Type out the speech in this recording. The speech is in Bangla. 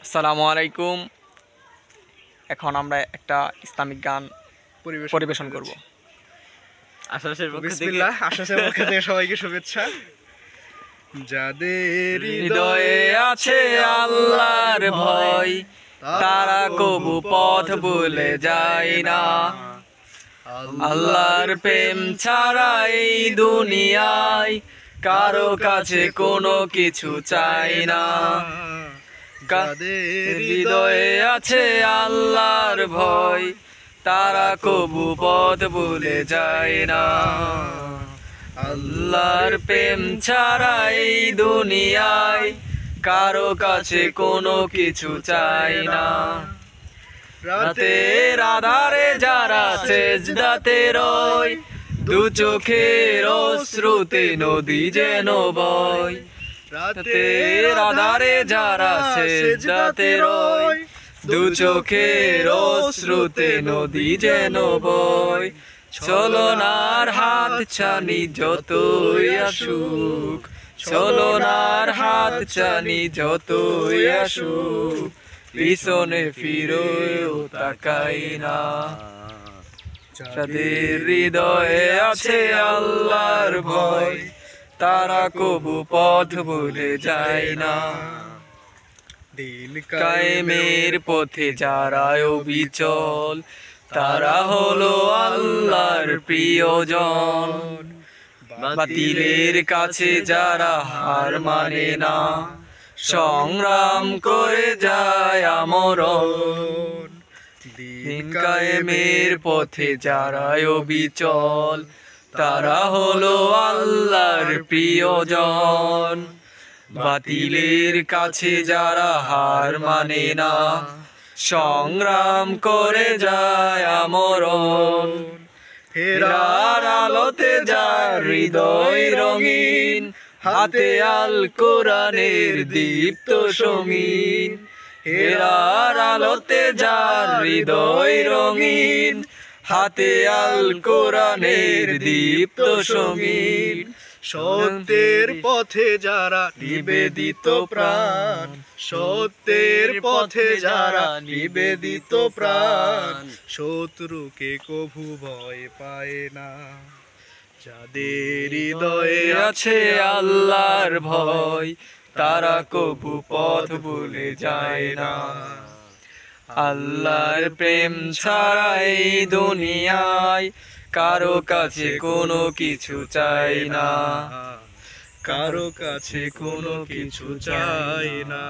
আসসালামু আলাইকুম। এখন আমরা একটা ইসলামিক গান পরিবেশন করব। বিসমিল্লাহ। আশরাফের পক্ষ থেকে সবাইকে শুভেচ্ছা। যাদের হৃদয়ে আছে আল্লাহর ভয়, তারা কবু পথ ভুলে যায় না। আল্লাহর প্রেম ছাড়া এই দুনিয়ায় কারো কাছে কোনো কিছু চাই না। যাদের হৃদয়ে আছে আল্লাহর ভয়, তারা কবু পথ ভুলে যায় না। আল্লাহর প্রেম ছাড়া এই দুনিয়ায় কারো কাছে কোনো কিছু চাই না। রাতের আধারে যারা সেজদাতে রয়, দু চোখের অশ্রুতে নদী যেন বয়। রাতের আধারে যারা সেজদাতে রয়, দু চোখের অশ্রুতে নদী যেন বয়। ছলনার হাত ছানি যতই আসুক, ছলনার হাত ছানি যতই আসুক, পিছনে ফিরেও তাকাই না। যাদের হৃদয়ে আছে আল্লাহর ভয়, তারা কবু পথ ভুলে যায় না। দিন কায়েমের পথে যারা অবিচল, তারা হলো আল্লাহর প্রিয়জন। বাতিলের কাছে যারা হার মানে না, সংগ্রাম করে যায় আমরণ। দিন কায়েমের পথে যারা অবিচল, তারা হলো আল্লাহর প্রিয়জন। বাতিলের কাছে যারা হার মানে না, সংগ্রাম করে যায় আমরণ। হেরার আলোতে যার হৃদয় রঙিন, হাতে আল কোরআনের দীপ্ত সঙ্গীন। হেরার আলোতে যার হৃদয় রঙিন, হাতে আল কোরআনের দীপ্ত সঙ্গীন। সত্যের পথে যারা নিবেদিত প্রাণ, সত্যের পথে যারা নিবেদিত প্রাণ, শত্রুকে কভু ভয় পায় না। যাদের হৃদয়ে আছে আল্লাহর ভয়, তারা কবু পথ ভুলে যায় না। আল্লাহর প্রেম ছাড়া এই দুনিয়ায় কারো কাছে কোনো কিছু চাই না। কারো কাছে কোনো কিছু চায় না।